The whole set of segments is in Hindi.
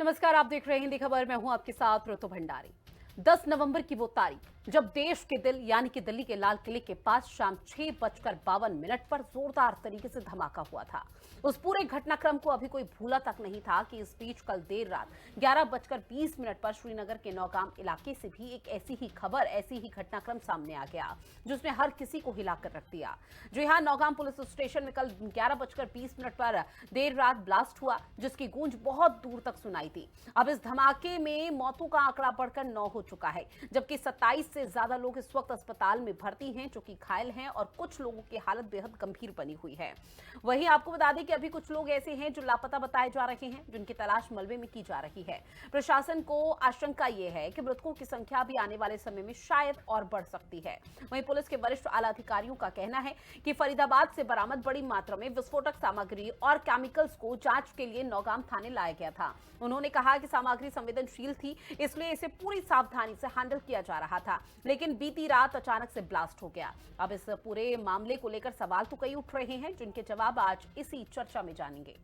नमस्कार, आप देख रहे हैं हिंदी खबर। मैं हूं आपके साथ ऋतु भंडारी। 10 नवंबर की वो तारीख जब देश के दिल यानी कि दिल्ली के लाल किले के पास शाम 6:52 पर जोरदार तरीके से धमाका हुआ था। उस पूरे घटनाक्रम को अभी कोई भूला तक नहीं था कि इस बीच कल देर रात 11:20 पर श्रीनगर के नौगाम इलाके से भी एक ऐसी ही खबर, ऐसी ही घटनाक्रम सामने आ गया जिसने हर किसी को हिलाकर रख दिया। जी हां, नौगाम पुलिस स्टेशन में कल 11:20 पर देर रात ब्लास्ट हुआ, जिसकी गूंज बहुत दूर तक सुनाई थी। अब इस धमाके में मौतों का आंकड़ा बढ़कर 9 हो चुका है, जबकि 27 से ज्यादा लोग इस वक्त अस्पताल में भर्ती हैं, जो कि घायल हैं, और कुछ लोगों की हालत बेहद गंभीर बनी हुई है। वहीं आपको बता दें कि अभी कुछ लोग ऐसे हैं जो लापता बताए जा रहे हैं, जिनकी तलाश मलबे में की जा रही है। प्रशासन को आशंका यह है कि मृतकों की संख्या भी आने वाले समय में शायद और बढ़ सकती है। वहीं पुलिस के वरिष्ठ आला अधिकारियों का कहना है कि फरीदाबाद से बरामद बड़ी मात्रा में विस्फोटक सामग्री और केमिकल्स को जांच के लिए नौगाम थाने लाया गया था। उन्होंने कहा कि सामग्री संवेदनशील थी, इसलिए इसे पूरी सावधानी से हैंडल किया जा रहा था, लेकिन बीती रात अचानक से ब्लास्ट हो गया। अब इस पूरे मामले को लेकर सवाल तो कई उठ रहे हैं, जिनके जवाब आज इसी चर्चा में जानेंगे।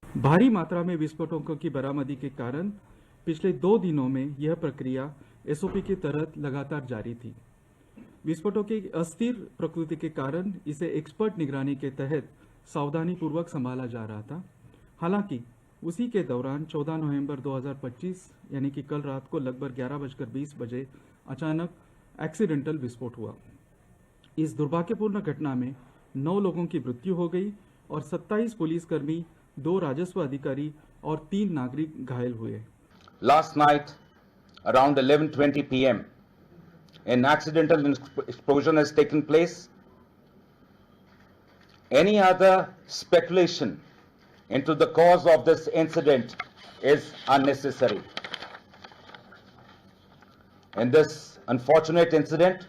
भारी मात्रा में विस्फोटकों की बरामदी के कारण पिछले 2 दिनों में यह प्रक्रिया एसओपी के तहत लगातार जारी थी। विस्फोटों की अस्थिर प्रकृति के कारण इसे एक्सपर्ट निगरानी के तहत सावधानी पूर्वक संभाला जा रहा था। हालांकि उसी के दौरान 14 नवंबर 2025 यानी कि कल रात को लगभग 11:20 बजे अचानक एक्सीडेंटल विस्फोट हुआ। इस दुर्भाग्यपूर्ण घटना में 9 लोगों की मृत्यु हो गई और 27 पुलिसकर्मी, 2 राजस्व अधिकारी और 3 नागरिक घायल हुए। Last night, around 11:20 p.m., an accidental explosion has taken place. Any other speculation into the cause of this incident is unnecessary. In this unfortunate incident,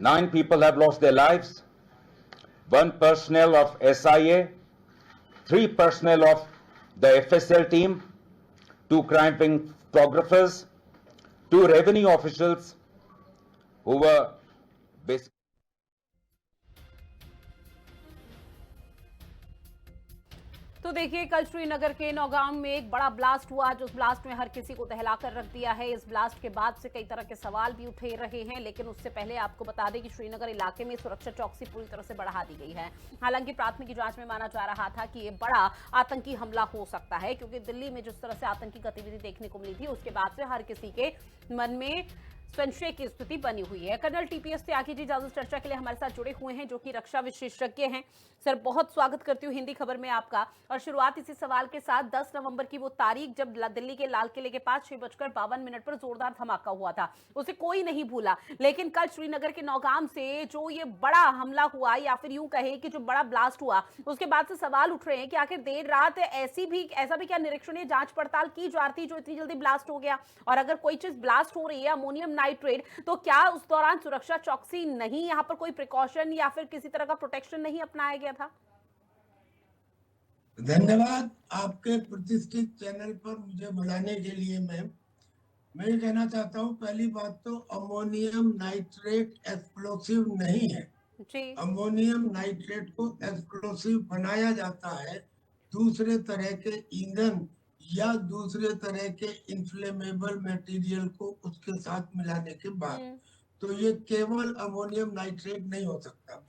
9 people have lost their lives, 1 personnel of SIA, 3 personnel of the FSL team, 2 crime scene photographers, 2 revenue officials who were basically. तो देखिए, कल श्रीनगर के नौगाम में एक बड़ा ब्लास्ट हुआ, जो ब्लास्ट में हर किसी को दहलाकर रख दिया है। इस ब्लास्ट के बाद से कई तरह के सवाल भी उठे रहे हैं, लेकिन उससे पहले आपको बता दें कि श्रीनगर इलाके में सुरक्षा चौकसी पूरी तरह से बढ़ा दी गई है। हालांकि प्राथमिक जांच में माना जा रहा था कि ये बड़ा आतंकी हमला हो सकता है, क्योंकि दिल्ली में जिस तरह से आतंकी गतिविधि देखने को मिली थी, उसके बाद से हर किसी के मन में संशय की स्थिति बनी हुई है। कर्नल टीपीएस त्यागी जी ज्यादा चर्चा के लिए हमारे साथ जुड़े हुए हैं, जो कि रक्षा विशेषज्ञ हैं। सर, बहुत स्वागत करती हूँ हिंदी खबर में आपका। और शुरुआत इसी सवाल के साथ, 10 नवंबर की वो तारीख जब दिल्ली के लाल किले के पास 6:52 पर जोरदार धमाका हुआ था, उसे कोई नहीं भूला। लेकिन कल श्रीनगर के नौगाम से जो ये बड़ा हमला हुआ, या फिर यूं कहे कि जो बड़ा ब्लास्ट हुआ, उसके बाद से सवाल उठ रहे हैं कि आखिर देर रात ऐसा भी क्या निरीक्षण या जांच पड़ताल की जा रही थी जो इतनी जल्दी ब्लास्ट हो गया? और अगर कोई चीज ब्लास्ट हो रही है, अमोनियम नाइट्रेट, तो क्या उस दौरान सुरक्षा चौकसी नहीं, यहां पर कोई प्रिकॉशन या फिर किसी तरह का प्रोटेक्शन नहीं अपनाया गया था? धन्यवाद आपके प्रतिष्ठित चैनल पर मुझे बुलाने के लिए। मैं ये कहना चाहता हूँ, पहली बात तो अमोनियम नाइट्रेट एक्सप्लोसिव नहीं है जी। अमोनियम नाइट्रेट को एक्सप्लोसिव बनाया जाता है दूसरे तरह के ईंधन या दूसरे तरह के इन्फ्लेमेबल मटेरियल को उसके साथ मिलाने के बाद। तो ये केवल अमोनियम नाइट्रेट नहीं हो सकता।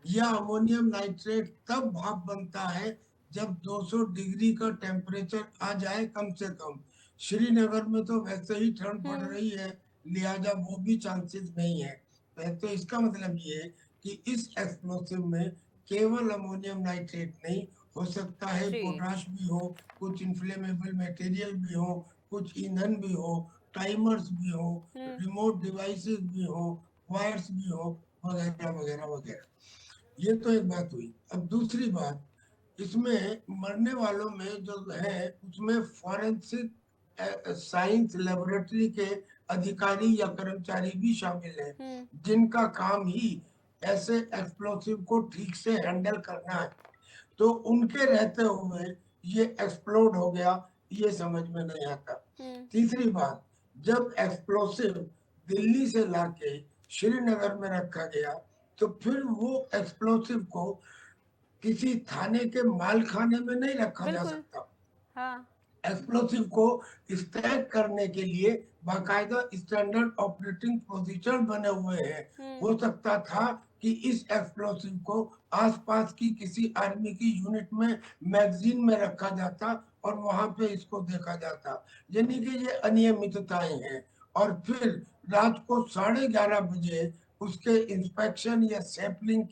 यह अमोनियम नाइट्रेट तब भाप बनता है जब 200 डिग्री का टेम्परेचर आ जाए कम से कम। श्रीनगर में तो वैसे ही ठंड पड़ रही है, लिहाजा वो भी चांसेस नहीं है। तो इसका मतलब ये है कि इस एक्सप्लोसिव में केवल अमोनियम नाइट्रेट नहीं हो सकता है, पोटाश भी हो, कुछ इन्फ्लेमेबल मटेरियल भी हो, कुछ ईंधन भी हो, टाइमर्स भी हो, रिमोट डिवाइसेस भी हो, वायर्स भी हो, वगैरह वगैरह वगैरह। ये तो एक बात हुई। अब दूसरी बात, इसमें मरने वालों में जो है उसमें फॉरेंसिक साइंस लेबोरेटरी के अधिकारी या कर्मचारी भी शामिल हैं, जिनका काम ही ऐसे एक्सप्लोसिव को ठीक से हैंडल करना है। तो उनके रहते हुए ये एक्सप्लोड हो गया, ये समझ में नहीं आता। तीसरी बात, जब एक्सप्लोसिव दिल्ली से लाके श्रीनगर में रखा गया, तो फिर वो एक्सप्लोसिव को किसी थाने के मालखाने में नहीं रखा जा बिल्कुल। सकता। हाँ। एक्सप्लोसिव को स्टैक करने के लिए बाकायदा स्टैंडर्ड ऑपरेटिंग प्रोसीजर बने हुए हैं। हो सकता था कि इस एक्सप्लोसिव को आसपास की किसी आर्मी की यूनिट में मैगजीन में रखा जाता और वहां पे इसको देखा जाता, यानी कि ये अनियमितताएं हैं। और फिर रात को 11:30 बजे उसके इंस्पेक्शन या सैंपलिंग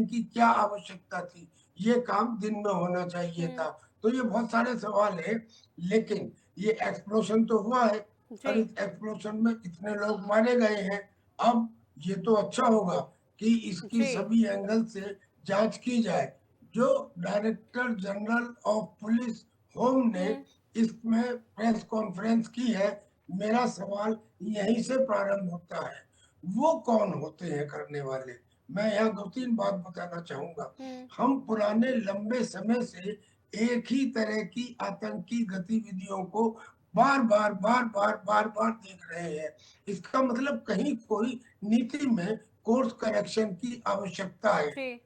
की क्या आवश्यकता थी? ये काम दिन में होना चाहिए था। तो ये बहुत सारे सवाल है, लेकिन ये एक्सप्लोशन तो हुआ है और जी। इस एक्सप्लोशन में इतने लोग मारे गए हैं। अब ये तो अच्छा होगा कि इसकी जी। सभी एंगल से जांच की जाए। जो director general of police home ने इसमें प्रेस कॉन्फ्रेंस की है, मेरा सवाल यहीं से प्रारंभ होता है, वो कौन होते हैं करने वाले? मैं यहाँ 2-3 बात बताना चाहूंगा। हम पुराने लंबे समय से एक ही तरह की आतंकी गतिविधियों को बार बार देख रहे हैं। इसका मतलब कहीं कोई नीति में कोर्स करेक्शन की आवश्यकता है। जी।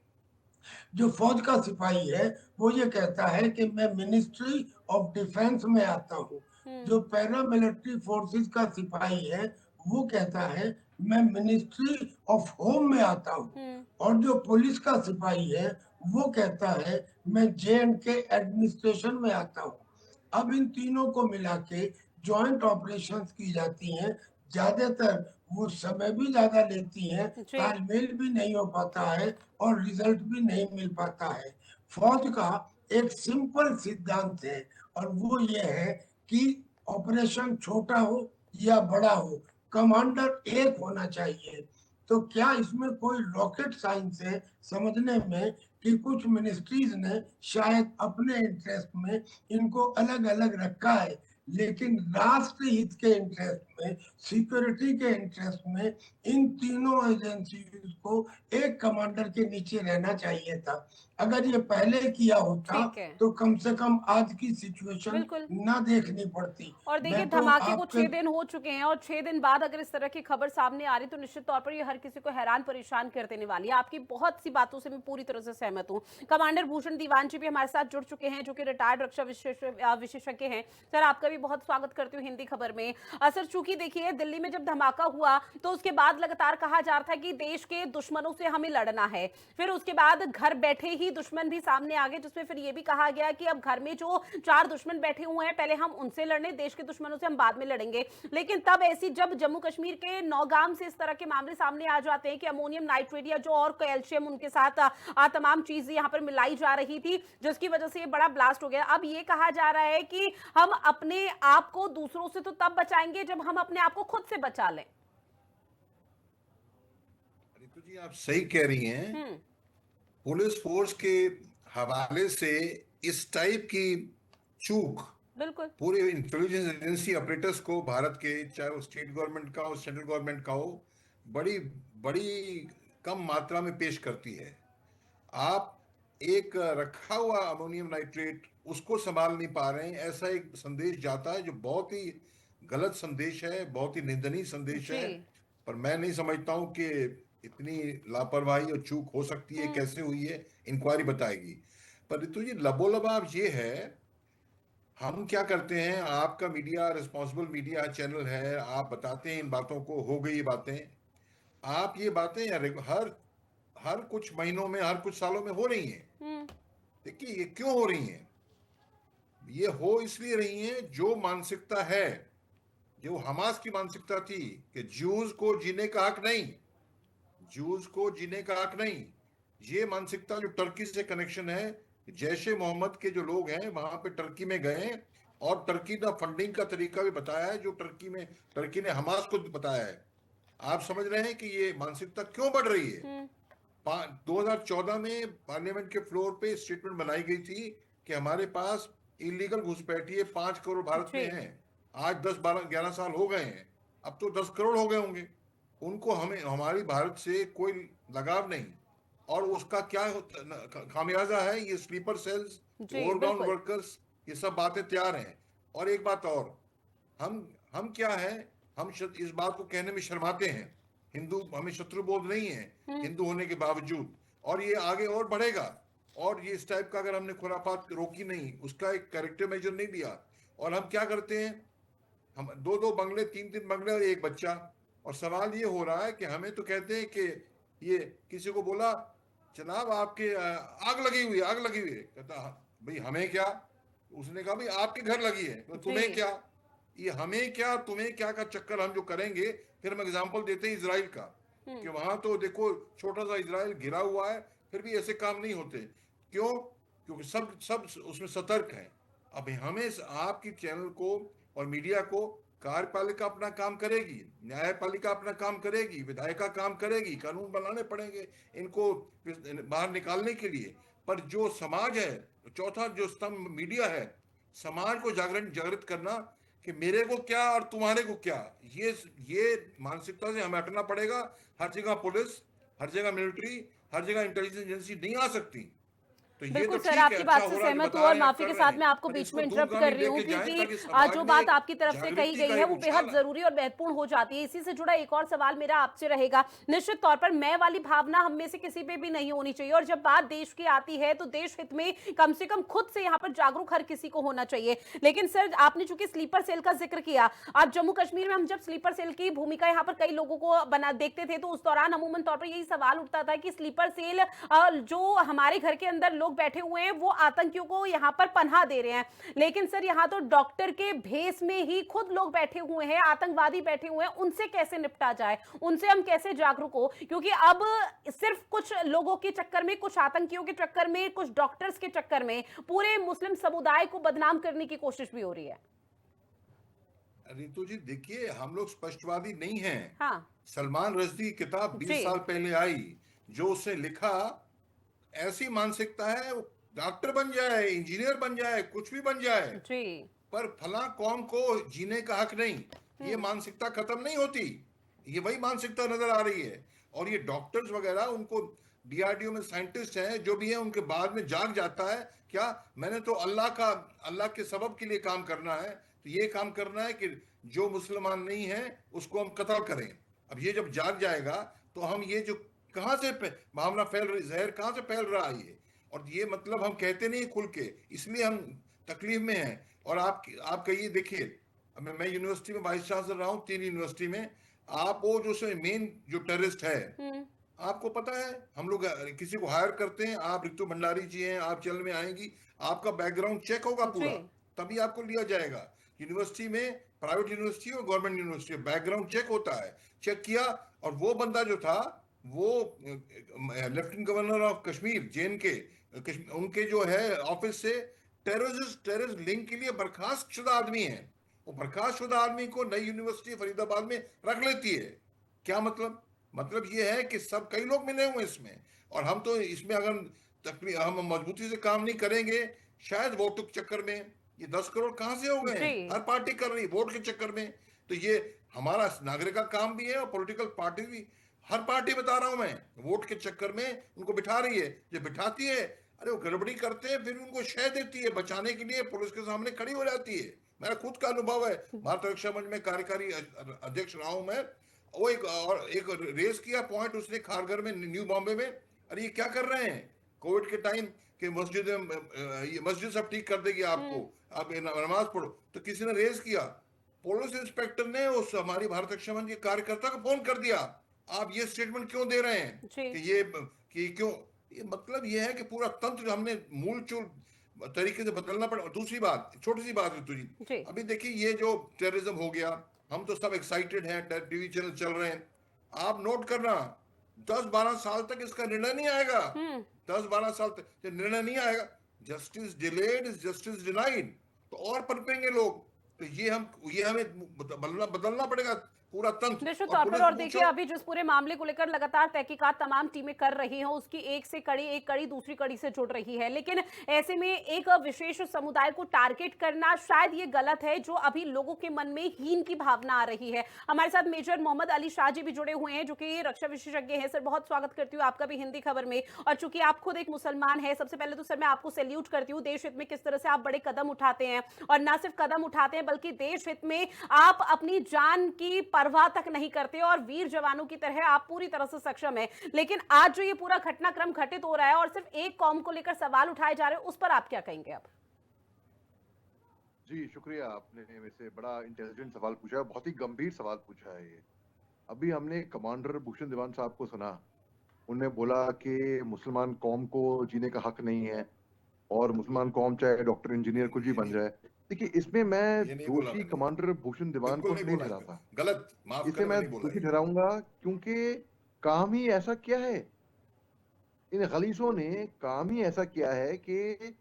जो फौज का सिपाही है वो ये कहता है कि मैं मिनिस्ट्री ऑफ डिफेंस में आता हूँ। जो पैरामिलिट्री फोर्सेस का सिपाही है वो कहता है मैं मिनिस्ट्री ऑफ होम में आता हूँ। और जो पुलिस का सिपाही है वो कहता है मैं J&K एडमिनिस्ट्रेशन में आता हूँ। अब इन तीनों को मिला के ज्वाइंट ऑपरेशंस की जाती हैं। ज्यादातर वो समय भी ज्यादा लेती हैं, जी। तालमेल भी नहीं हो पाता है और रिजल्ट भी नहीं मिल पाता है। फौज का एक सिंपल सिद्धांत है और वो ये है कि ऑपरेशन छोटा हो या बड़ा हो, कमांडर एक होना चाहिए। तो क्या इसमें कोई रॉकेट साइंस है समझने में कि कुछ मिनिस्ट्रीज ने शायद अपने इंटरेस्ट में इनको अलग अलग रखा है, लेकिन राष्ट्र हित के इंटरेस्ट में, सिक्योरिटी के इंटरेस्ट में इन तीनों एजेंसीज को एक कमांडर के नीचे रहना चाहिए था। अगर ये पहले किया होता ठीक है। तो कम से कम आज की सिचुएशन बिल्कुल। ना देखनी पड़ती। और देखिए, मैं तो धमाके को आपके 6 दिन हो चुके हैं और 6 दिन बाद अगर इस तरह की खबर सामने आ रही तो निश्चित तौर पर ये हर किसी को हैरान परेशान कर देने वाली है। आपकी बहुत सी बातों से मैं पूरी तरह से सहमत हूं। कमांडर भूषण दीवान जी भी हमारे साथ जुड़ चुके हैं, जो कि रिटायर्ड रक्षा विशेषज्ञ हैं। सर, आपका भी बहुत स्वागत करती हूँ हिंदी खबर में। सर, चूंकि देखिए, दिल्ली में जब धमाका हुआ तो उसके बाद लगातार कहा जा रहा था कि देश के दुश्मनों से हमें लड़ना है। फिर उसके बाद घर बैठे ही दुश्मन भी सामने आ गए, जिसमें फिर ये भी कहा गया कि अब घर में जो 4 दुश्मन बैठे हुए हैं, पहले हम उनसे लड़ने, देश के दुश्मनों से हम बाद में लड़ेंगे। लेकिन तब ऐसी जब जम्मू कश्मीर के नौगाम से इस तरह के मामले सामने आ जाते हैं कि अमोनियम नाइट्रेट या जो और कैल्शियम उनके साथ तमाम चीजें यहां पर मिलाई जा रही थी, जिसकी वजह से ये बड़ा ब्लास्ट हो गया। अब ये कहा जा रहा है कि हम अपने आप को दूसरों से तो तब बचाएंगे जब हम अपने आप को खुद से बचा लें। रितु जी, आप सही कह रही हैं। पुलिस फोर्स के हवाले से इस टाइप की चूक बिल्कुल। पूरे इंटेलिजेंस एजेंसी ऑपरेटर्स को, भारत के, चाहे वो स्टेट गवर्नमेंट का हो, सेंट्रल गवर्नमेंट का हो, बड़ी बड़ी कम मात्रा में पेश करती है। आप एक रखा हुआ अमोनियम नाइट्रेट उसको संभाल नहीं पा रहे हैं, ऐसा एक संदेश जाता है जो बहुत ही गलत संदेश है, बहुत ही निंदनीय संदेश है। पर मैं नहीं समझता हूं कि इतनी लापरवाही और चूक हो सकती है। कैसे हुई है, इंक्वायरी बताएगी। पर ऋतु जी, लबोलबाब ये है, हम क्या करते हैं, आपका मीडिया, रिस्पॉन्सिबल मीडिया चैनल है, आप बताते हैं इन बातों को, हो गई ये बातें। आप ये बातें हर कुछ महीनों में, हर कुछ सालों में हो रही हैं। देखिए, ये क्यों हो रही हैं? ये हो इसलिए रही हैं, जो मानसिकता है, जो हमास की मानसिकता थी कि ज्यूज को जीने का हक नहीं, ज्यूज को जीने का हक नहीं, ये मानसिकता जो टर्की से कनेक्शन है, जैशे मोहम्मद के जो लोग हैं वहां पे टर्की में गए और टर्की ने फंडिंग का तरीका भी बताया है, जो टर्की ने हमास को बताया है। आप समझ रहे हैं कि ये मानसिकता क्यों बढ़ रही है। 2014 में पार्लियामेंट के फ्लोर पे स्टेटमेंट बनाई गई थी कि हमारे पास इलीगल घुसपैठिए 5 करोड़ भारत में हैं। आज 10-12-11 साल हो गए हैं, अब तो 10 करोड़ हो गए होंगे। उनको हमारी भारत से कोई लगाव नहीं, और उसका क्या खामियाजा है, ये स्लीपर सेल्स, ओवरग्राउंड वर्कर्स, ये सब बातें तैयार हैं। और एक बात और, हम क्या है, हम इस बात को कहने में शर्माते हैं, हिंदू हमें शत्रु बोध नहीं है हिंदू होने के बावजूद। और ये आगे और बढ़ेगा। और ये इस टाइप का अगर हमने खुराफात रोकी नहीं, उसका एक करेक्टिव मेजर नहीं लिया, और हम क्या करते हैं, हम 2-2 बंगले, 3-3 बंगले और एक बच्चा। और सवाल ये हो रहा है कि हमें तो कहते हैं कि ये किसी को बोला जनाब आपके आग लगी हुई है, आग लगी हुई है, कहता भाई हमें क्या, उसने कहा भाई आपके घर लगी है तो तुम्हें क्या। ये हमें क्या तुम्हें क्या का चक्कर हम जो करेंगे, फिर हम एग्जांपल देते हैं इजराइल का कि वहां तो देखो छोटा सा इजराइल घिरा हुआ है, फिर भी ऐसे काम नहीं होते। क्यों? क्योंकि सब सब उसमें सतर्क हैं। अब हमें आपकी चैनल को और मीडिया को, कार्यपालिका अपना काम करेगी, न्यायपालिका अपना काम करेगी, विधायिका काम करेगी, कानून बनाने पड़ेंगे इनको बाहर निकालने के लिए। पर जो समाज है, चौथा जो स्तंभ मीडिया है, समाज को जागृत करना कि मेरे को क्या और तुम्हारे को क्या, ये मानसिकता से हमें हटना पड़ेगा। हर जगह पुलिस, हर जगह मिलिट्री, हर जगह इंटेलिजेंस एजेंसी नहीं आ सकती। तो ये बिल्कुल तो सर, ठीक है, आपकी अच्छा बात हो से रहा है, सहमत बता हूँ और रहे हैं, माफी कर के रहे साथ हैं, मैं आपको पर बीच इसको में इंटरप्ट कर दूरगामी रही हूँ लेके जाएं क्योंकि ताकि समाज जो में बात आपकी तरफ से कही जागृति गई का है एक वो उछाल बेहद है। जरूरी और महत्वपूर्ण हो जाती है। इसी से जुड़ा एक और सवाल मेरा आपसे रहेगा। निश्चित तौर पर मैं वाली भावना हम में से किसी पे भी नहीं होनी चाहिए, और जब बात देश की आती है तो देश हित में कम से कम खुद से यहाँ पर जागरूक हर किसी को होना चाहिए। लेकिन सर, आपने चूंकि स्लीपर सेल का जिक्र किया, आप जम्मू कश्मीर में हम जब स्लीपर सेल की भूमिका यहाँ पर कई लोगों को बना देखते थे तो उस दौरान अमूमन तौर पर यही सवाल उठता था कि स्लीपर सेल जो हमारे घर के अंदर लोग बैठे हुए हैं वो आतंकियों को यहाँ पर पनाह दे रहे हैं। लेकिन सर, यहाँ तो डॉक्टर के भेस में ही खुद लोग बैठे हुए हैं, आतंकवादी बैठे हुए हैं, उनसे कैसे निपटा जाए, उनसे हम कैसे जागरूक हो? क्योंकि अब सिर्फ कुछ लोगों के चक्कर में, कुछ आतंकियों के चक्कर में, कुछ डॉक्टर्स के चक्कर में पूरे मुस्लिम समुदाय को बदनाम करने की कोशिश भी हो रही है। रितु जी देखिए, हम लोग स्पष्टवादी नहीं हैं। हाँ सलमान रश्दी की किताब 20 जी साल पहले आई, जो उसने लिखा, ऐसी मानसिकता है वो डॉक्टर बन जाए, इंजीनियर बन जाए, कुछ भी बन जाए, जी पर फला कौम को जीने का हक नहीं, ये मानसिकता खत्म नहीं होती। ये वही मानसिकता नजर आ रही है। और ये डॉक्टर्स वगैरह, उनको डीआरडीओ में साइंटिस्ट हैं जो भी हैं, उनके बाद में जाग जाता है क्या, मैंने तो अल्लाह के सबब के लिए काम करना है, तो ये काम करना है कि जो मुसलमान नहीं है उसको हम कत्ल करें। अब ये जब जाग जाएगा तो हम ये जो कहां से भावना फैल रही, जहर कहां से फैल रहा है ये, और ये मतलब हम कहते नहीं खुल के, इसलिए हम तकलीफ में हैं। और आप कहिए, देखिए मैं यूनिवर्सिटी में वाइस चांसलर रहा हूँ, 3 यूनिवर्सिटी में। आप वो जो मेन जो टेररिस्ट है, आपको पता है, हम लोग किसी को हायर करते हैं, आप रितु भंडारी जी हैं, आप चैनल में आएंगी, आपका बैकग्राउंड चेक होगा पूरा, जी तभी आपको लिया जाएगा। यूनिवर्सिटी में, प्राइवेट यूनिवर्सिटी और गवर्नमेंट यूनिवर्सिटी, बैकग्राउंड चेक होता है। चेक किया, और वो बंदा जो था वो lieutenant governor of Kashmir JNK, उनके जो है ऑफिस से टेररिस्ट लिंक के लिए बर्खास्त शुदा आदमी है। वो बर्खास्त शुदा आदमी को नई यूनिवर्सिटी फरीदाबाद में रख लेती है। क्या मतलब ये है कि सब कई लोग मिले हुए इसमें, और हम तो इसमें अगर हम मजबूती से काम नहीं करेंगे, शायद वोट के चक्कर में ये 10 करोड़ कहां से हो गए हैं, जी हर पार्टी कर रही है वोट के चक्कर में। तो ये हमारा नागरिक का काम भी है, और पॉलिटिकल पार्टी भी, हर पार्टी बता रहा हूं मैं, वोट के चक्कर में उनको बिठा रही है। जो बिठाती है, अरे वो गड़बड़ी करते हैं, फिर उनको शय देती है, बचाने के लिए पुलिस के सामने खड़ी हो जाती है। मेरा खुद का अनुभव है, भारत रक्षा मंच में कार्यकारी अध्यक्ष रहा हूं मैं। वो एक रेस किया पॉइंट उसने खारघर में, न्यू बॉम्बे में, अरे ये क्या कर रहे हैं कोविड के टाइम के, मस्जिद सब ठीक कर देगी आपको, आप नमाज पढ़ो, तो किसी ने रेस किया, पुलिस इंस्पेक्टर ने उस हमारी भारत रक्षा मंच के कार्यकर्ता को फोन कर दिया, आप ये स्टेटमेंट क्यों दे रहे हैं, कि क्यों, ये मतलब ये है कि पूरा तंत्र हमने मूल चूल तरीके से बदलना पड़ा। दूसरी बात, छोटी सी बात है तुझी, अभी देखिए ये जो टेररिज्म हो गया, हम तो सब एक्साइटेड हैं, टीवी चैनल चल रहे हैं, आप नोट करना 10-12 साल तक इसका निर्णय नहीं आएगा। 10-12 साल तक निर्णय नहीं आएगा, justice delayed is justice denied, तो और पनपेंगे लोग। तो ये हमें बदलना पड़ेगा पूरा तंत्र। निश्चित तौर पर। और देखिए, अभी जिस पूरे मामले को लेकर लगातार तहकीकात तमाम टीमें कर रही हैं, उसकी एक कड़ी दूसरी कड़ी से जुड़ रही है, लेकिन ऐसे में एक विशेष समुदाय को टारगेट करना शायद ये गलत है, जो अभी लोगों के मन में हीन की भावना आ रही है। हमारे साथ मेजर मोहम्मद अली शाह जी भी जुड़े हुए हैं, जो कि रक्षा विशेषज्ञ हैं। सर, बहुत स्वागत करती हूँ आपका भी हिंदी खबर में। और चूंकि आप खुद एक मुसलमान है, सबसे पहले तो सर मैं आपको सैल्यूट करती हूँ, देश हित में किस तरह से आप बड़े कदम उठाते हैं, और न सिर्फ कदम उठाते हैं बल्कि देश हित में आप अपनी जान की परवाह तक नहीं करते और वीर जवानों की तरह आप पूरी तरह से सक्षम है। लेकिन आज जो ये पूरा घटनाक्रम घटित हो रहा है और सिर्फ एक कौम को लेकर सवाल उठाए जा रहे हैं, उस पर आप क्या कहेंगे? अब जी, शुक्रिया। आपने मेरे से बड़ा इंटेलिजेंट सवाल पूछा है, बहुत ही गंभीर सवाल पूछा है ये। अभी हमने कमांडर भूषण दीवान साहब को सुना, उन्होंने बोला कि मुसलमान कौम को जीने का हक नहीं है और मुसलमान कौम चाहे डॉक्टर इंजीनियर कुछ भी बन जाए। देखिए, इसमें मैं ये नहीं बोला दोषी मैंने। कमांडर भूषण दीवान बिल्कुल को नहीं नहीं बोला ठहराता। गलत, माफ इसे करना, मैं नहीं बोला दोषी ये। ठहराऊंगा क्योंकि काम ही ऐसा किया है, इन गलीसों ने काम ही ऐसा किया है कि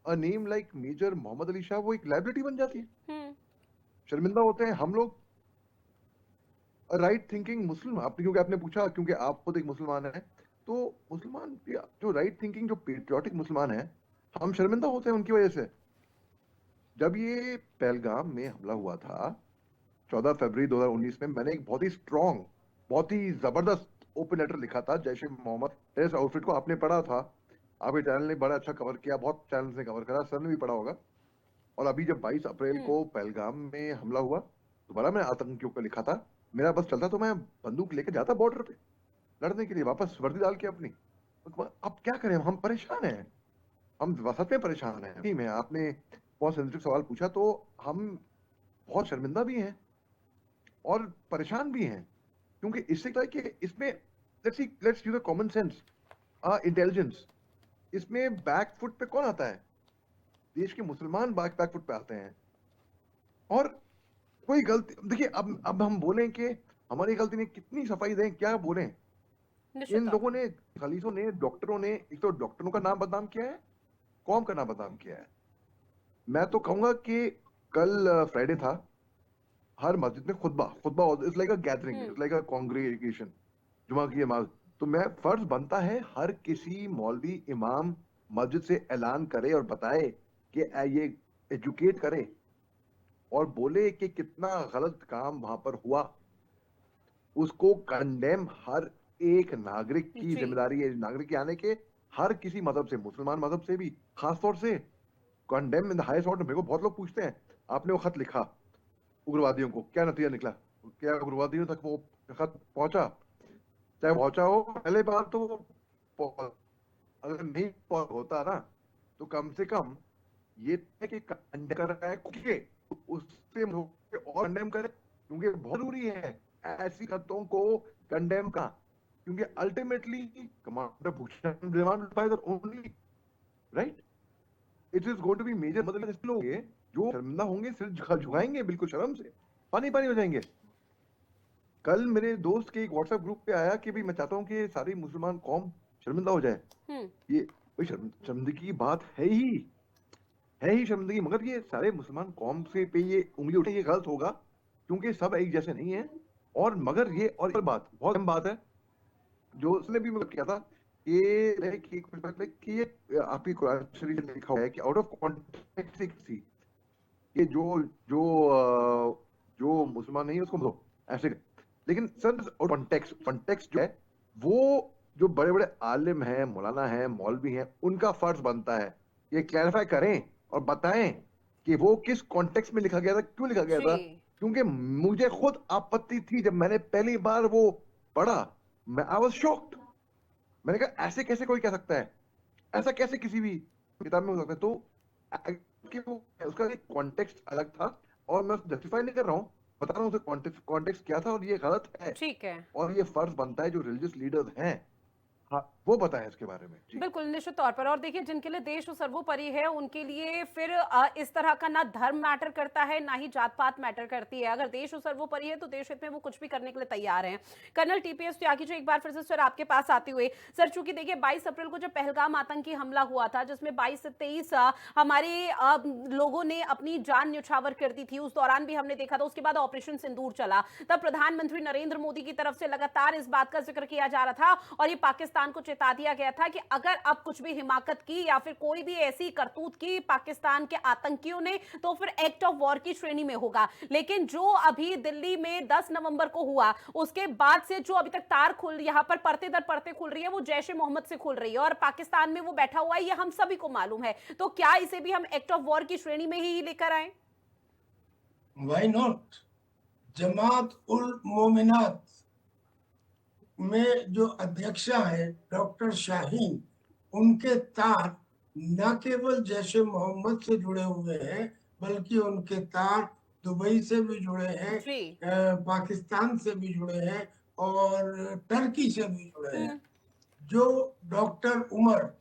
a name like major Mohammad Ali Shah वो एक लायबिलिटी बन जाती है। शर्मिंदा होते हैं हम लोग। राइट थिंकिंग मुस्लिम, आपने क्योंकि आपने पूछा, क्योंकि आप खुद एक मुसलमान है, तो मुसलमान जो राइट थिंकिंग जो पेट्रियोटिक मुसलमान है, हम शर्मिंदा होते हैं उनकी वजह से। जब ये पहलगाम में हमला हुआ था 14 फरवरी 2019 में, मैंने एक बहुत ही स्ट्रॉन्ग, बहुत ही जबरदस्त ओपन लेटर लिखा था जैश ए मोहम्मद टेररिस्ट आउटफिट को। आपने पढ़ा था, आपके चैनल ने बड़ा अच्छा कवर किया, बहुत चैनल ने कवर करा, सर ने भी पढ़ा होगा। और अभी जब 22 अप्रैल को पहलगाम में हमला हुआ, दोबारा मैंने आतंकियों को लिखा था। मेरा बस चलता तो मैं बंदूक लेकर जाता बॉर्डर पे लड़ने के लिए, वापस वर्दी डाल के अपनी। अब क्या करें, हम परेशान हैं, हम सच में परेशान हैं। नहीं, मैं आपने बहुत सेंसिटिव सवाल पूछा, तो हम बहुत शर्मिंदा भी हैं और परेशान भी हैं, क्योंकि इससे क्या है कि इसमें let's use the common sense, intelligence. इसमें बैक फुट पे कौन आता है? देश के मुसलमान बैक फुट पे आते हैं। और कोई गलती, देखिए, अब हम बोलें कि हमारी गलती ने कितनी सफाई दें, क्या बोलें? इन लोगों ने, खलीसों ने, डॉक्टरों ने, एक तो डॉक्टरों का नाम बदनाम किया है, कौम का नाम बदनाम किया है। मैं तो कहूंगा कि कल फ्राइडे था, हर मस्जिद में खुतबा it's like a gathering, it's like a congregation, जुमा की नमाज। तो मैं, फर्ज बनता है हर किसी मौलवी इमाम मस्जिद से ऐलान करे और बताए कि ये एजुकेट करे और बोले कि कितना गलत काम वहां पर हुआ। उसको कंडेम हर एक नागरिक की जिम्मेदारी है, नागरिक के आने के, हर किसी मजहब से, मुसलमान मजहब से भी खासतौर से condemn in the highest order. मेरे को बहुत लोग पूछते हैं, आपने वो खत लिखा उग्रवादियों को, क्या नतीजा निकला? क्या उग्रवादियों तक वो खत पहुंचा? चाहे पहुंचा हो, पहले बार तो अगर नहीं होता ना, तो कम से कम ये है कि कंडेम कर रहा है, उससे और कंडेम करे, क्योंकि बहुत जरूरी है ऐसी खतों को कंडेम का, क्योंकि ultimately commander Bhushan Diwan only right, it is going to be major. मतलब ऐसे लोग हैं जो शर्मिंदा होंगे, सिर झुकाएंगे, बिल्कुल शर्म से पानी पानी हो जाएंगे। कल मेरे दोस्त के एक व्हाट्सएप ग्रुप पे आया कि भाई मैं चाहता हूँ कि सारी मुसलमान कौम शर्मिंदा हो जाए। ये भाई शर्मिंदगी की बात है ही शर्मिंदगी, मगर ये सारे मुसलमान कौम से पे ये उंगली उठे, ये गलत होगा, क्योंकि सब एक जैसे नहीं है। और मगर ये, और एक बात, बहुत अहम बात है जो उसने भी मतलब किया था, कि ये आपकी कुरान शरीफ में लिखा हुआ है कि आउट ऑफ कॉन्टेक्स्ट थी, ये जो मुसलमान नहीं है उसको दो ऐसे। लेकिन सर कॉन्टेक्स्ट जो है, वो जो बड़े बड़े आलिम हैं, मौलाना हैं, मौलवी हैं, उनका फर्ज बनता है ये क्लैरिफाई करें और बताएं कि वो किस कॉन्टेक्स्ट में लिखा गया था, क्यों लिखा गया था। क्योंकि मुझे खुद आपत्ति थी जब मैंने पहली बार वो पढ़ा, मैं आई वाज शॉक्ड। मैंने कहा ऐसे कैसे कोई कह सकता है, ऐसा कैसे किसी भी किताब में हो सकता है? तो कि वो उसका एक कॉन्टेक्स्ट अलग था, और मैं जस्टिफाई नहीं कर रहा हूँ, बता रहा हूँ कॉन्टेक्स्ट क्या था, और ये गलत है। ठीक है, और ये फर्ज बनता है जो रिलीजियस लीडर्स हैं, हाँ, वो बताएं इसके बारे में। बिल्कुल, निश्चित तौर पर। और देखिए, जिनके लिए देश सर्वोपरि है, उनके लिए फिर इस तरह का ना धर्म मैटर करता है, ना ही जात पात मैटर करती है। अगर देश सर्वोपरि है तो देश हित में वो कुछ भी करने के लिए तैयार हैं। कर्नल टीपीएस त्यागी जी, एक बार फिर से सर आपके पास आते हुए, सर चूंकि देखिए 22 अप्रैल को जब पहलगाम आतंकी हमला हुआ था, जिसमें 22 से 23 हमारे लोगों ने अपनी जान न्यौछावर कर दी थी, उस दौरान भी हमने देखा था, उसके बाद ऑपरेशन सिंदूर चला, तब प्रधानमंत्री नरेंद्र मोदी की तरफ से लगातार इस बात का जिक्र किया जा रहा था और ये पाकिस्तान को चेता दिया गया था कि अगर अब कुछ भी हिमाकत की या फिर कोई भी ऐसी करतूत की पाकिस्तान के आतंकियों ने, तो फिर एक्ट ऑफ वॉर की श्रेणी में होगा। लेकिन जो अभी दिल्ली में 10 नवंबर को हुआ, उसके बाद से जो अभी तक तार खुल, यहां पर परते दर परते खुल रही है, वो जैश ए मोहम्मद से खुल रही है और पाकिस्तान में वो बैठा हुआ है, ये हम सभी को मालूम है। तो क्या इसे भी हम एक्ट ऑफ वॉर की श्रेणी में ही लेकर आए? Why not? जमात उल मोमिनात में जो अध्यक्षा है डॉक्टर शाहीन, उनके तार न केवल जैश ए मोहम्मद से जुड़े हुए हैं, बल्कि उनके तार दुबई से भी जुड़े हैं, जी। पाकिस्तान से भी जुड़े हैं और टर्की से भी जुड़े हैं। जो डॉक्टर उमर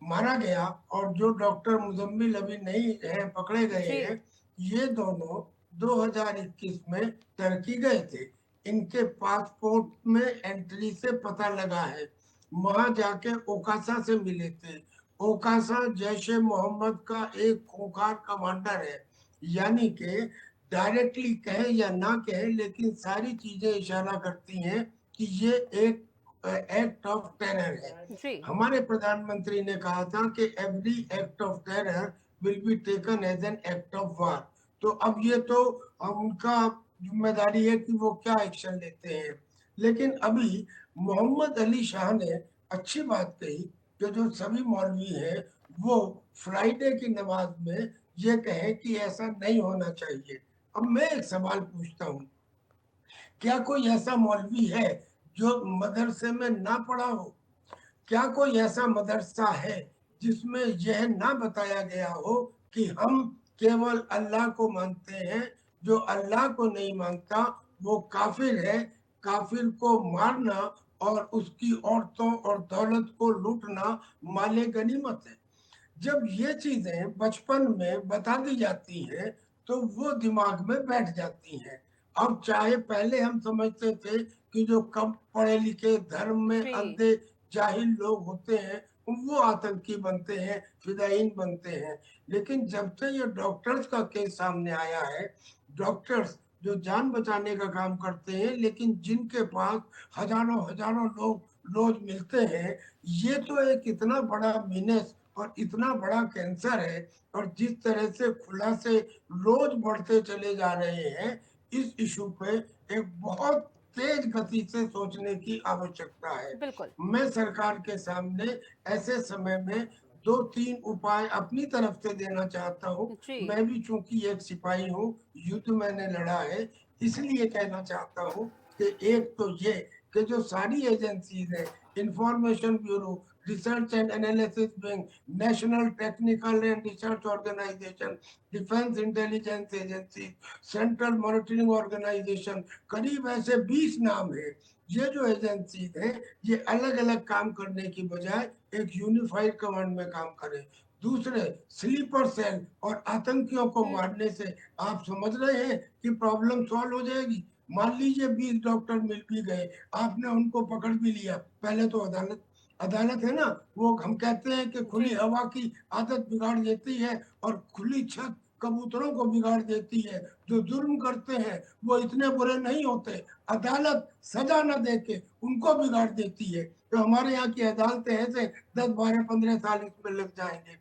मारा गया और जो डॉक्टर मुजम्मिल अभी नहीं है, पकड़े गए जी। हैं, ये दोनों 2021 में टर्की गए थे। इनके पासपोर्ट में एंट्री से पता लगा है, वहां जाके ओकासा से मिले थे। ओकासा जैश ए मोहम्मद का एक खूंखार कमांडर है, यानी कि डायरेक्टली कहे या ना कहे, लेकिन सारी चीजें इशारा करती हैं कि ये एक एक्ट ऑफ टेरर है। जी। हमारे प्रधानमंत्री ने कहा था कि every act of terror will be taken as an act of war. तो अब ये तो उनका जिम्मेदारी है कि वो क्या एक्शन लेते हैं। लेकिन अभी मोहम्मद अली शाह ने अच्छी बात कही कि जो सभी मौलवी हैं वो फ्राइडे की नमाज में ये कहें कि ऐसा नहीं होना चाहिए। अब मैं एक सवाल पूछता हूँ, क्या कोई ऐसा मौलवी है जो मदरसे में ना पढ़ा हो? क्या कोई ऐसा मदरसा है जिसमें यह ना बताया गया हो कि हम केवल अल्लाह को मानते हैं, जो अल्लाह को नहीं मानता वो काफिर है, काफिर को मारना और उसकी औरतों और दौलत को लूटना माले गनीमत है। जब ये चीजें बचपन में बता दी जाती हैं तो वो दिमाग में बैठ जाती हैं। अब चाहे पहले हम समझते थे कि जो कम पढ़े लिखे धर्म में जी। अंधे जाहिल लोग होते हैं वो आतंकी बनते हैं, फिदायीन बनते हैं, लेकिन जब से ये डॉक्टर्स का केस सामने आया है, डॉक्टर्स जो जान बचाने का काम करते हैं लेकिन जिनके पास हजारों हजारों लोग रोज मिलते हैं, ये तो एक इतना बड़ा मीनेस और इतना बड़ा कैंसर है। और जिस तरह से खुलासे रोज बढ़ते चले जा रहे हैं, इस इशू पे एक बहुत तेज गति से सोचने की आवश्यकता है। बिल्कुल। मैं सरकार के सामने ऐसे समय में 2-3 उपाय अपनी तरफ से देना चाहता हूँ। जी। मैं भी चूंकि एक सिपाही हूँ, युद्ध मैंने लड़ा है, इसलिए कहना चाहता हूँ कि एक तो ये कि जो सारी एजेंसीज है, information bureau, research and analysis wing, national technical and research organisation, defence intelligence agency, central monitoring organisation, करीब ऐसे 20 नाम है। ये जो एजेंसीज हैं ये अलग अलग काम करने की बजाय एक यूनिफाइड कमांड में काम करें। दूसरे, स्लीपर सेल और आतंकियों को मारने से आप समझ रहे हैं कि प्रॉब्लम सॉल्व हो जाएगी। मान लीजिए 20 डॉक्टर मिल भी गए, आपने उनको पकड़ भी लिया, पहले तो अदालत है ना, वो हम कहते हैं कि खुली हवा की आदत बिगाड़ देती है और खुली छत कबूतरों को बिगाड़ देती है। जो जुर्म करते हैं वो इतने बुरे नहीं होते, अदालत सजा न दे के उनको बिगाड़ देती है। तो हमारे यहाँ की अदालतें ऐसे 10, 12, 15 साल इसमें लग जाएंगे।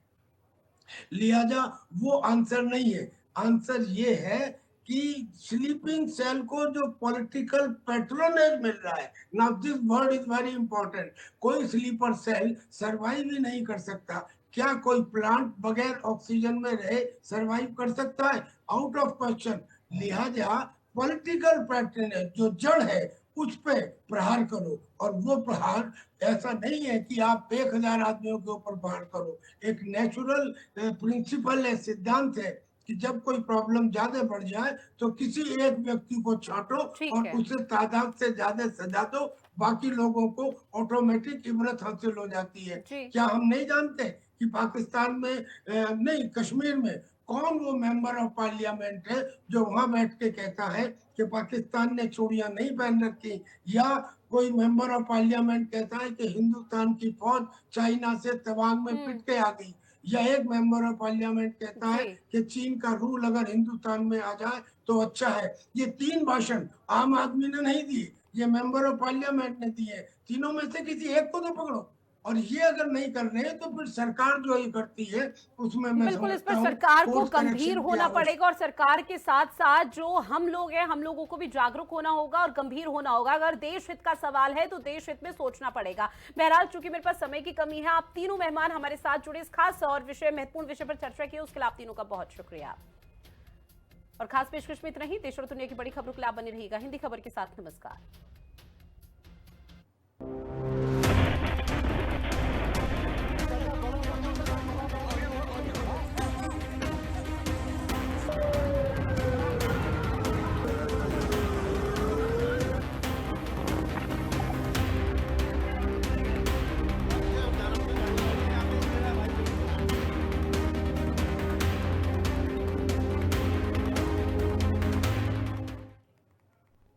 लिहाजा वो आंसर नहीं है। आंसर ये है कि स्लीपिंग सेल को जो पॉलिटिकल पैट्रोनेज मिल रहा है, now this word is very important. कोई स्लीपर सेल सरवाइव ही नहीं कर सकता। क्या कोई प्लांट बगैर ऑक्सीजन में रहे सरवाइव कर सकता है? Out of question. लिहाजा पॉलिटिकल पैट्रोनेज जो जड़ है उस पे प्रहार करो, और वो प्रहार ऐसा नहीं है कि आप 1000 आदमियों के ऊपर प्रहार करो। एक नेचुरल प्रिंसिपल है, सिद्धांत है कि जब कोई प्रॉब्लम ज्यादा बढ़ जाए तो किसी एक व्यक्ति को छांटो ठीक और है। उसे तादाद से ज्यादा सजा दो, बाकी लोगों को ऑटोमेटिक इबरत हासिल हो जाती है। जी। क्या हम नहीं जानते कि पाकिस्तान में नहीं, कश्मीर में कौन वो मेंबर ऑफ पार्लियामेंट है जो वहां बैठ के कहता है कि पाकिस्तान ने चूड़ियां नहीं पहन रखी, या कोई मेंबर ऑफ पार्लियामेंट कहता है कि हिंदुस्तान की फौज चाइना से तवांग में पिट के आ गई, या एक मेंबर ऑफ पार्लियामेंट कहता है जी। कि चीन का रूल अगर हिंदुस्तान में आ जाए तो अच्छा है। ये 3 भाषण आम आदमी ने नहीं दिए, ये मेंबर ऑफ पार्लियामेंट ने दिए। तीनों में से किसी एक को तो पकड़ो। और ये अगर नहीं कर रहे हैं तो फिर सरकार जो ये करती है उसमें मैं बिल्कुल, इस समझता पर हूँ सरकार को कोर्स गंभीर करेक्शन की होना आवश्यकता। पड़ेगा और सरकार के साथ साथ जो हम लोग हैं, हम लोगों को भी जागरूक होना होगा और गंभीर होना होगा। अगर देश हित का सवाल है तो देश हित में सोचना पड़ेगा। बहरहाल, चूंकि मेरे पास समय की कमी है, आप तीनों मेहमान हमारे साथ जुड़े, इस खास और महत्वपूर्ण विषय पर चर्चा की, उसके लिए आप तीनों का बहुत शुक्रिया। और खास पेशकश में इतना ही। देश और दुनिया की बड़ी खबरों के लिए आप बने रहिएगा हिंदी खबर के साथ। नमस्कार।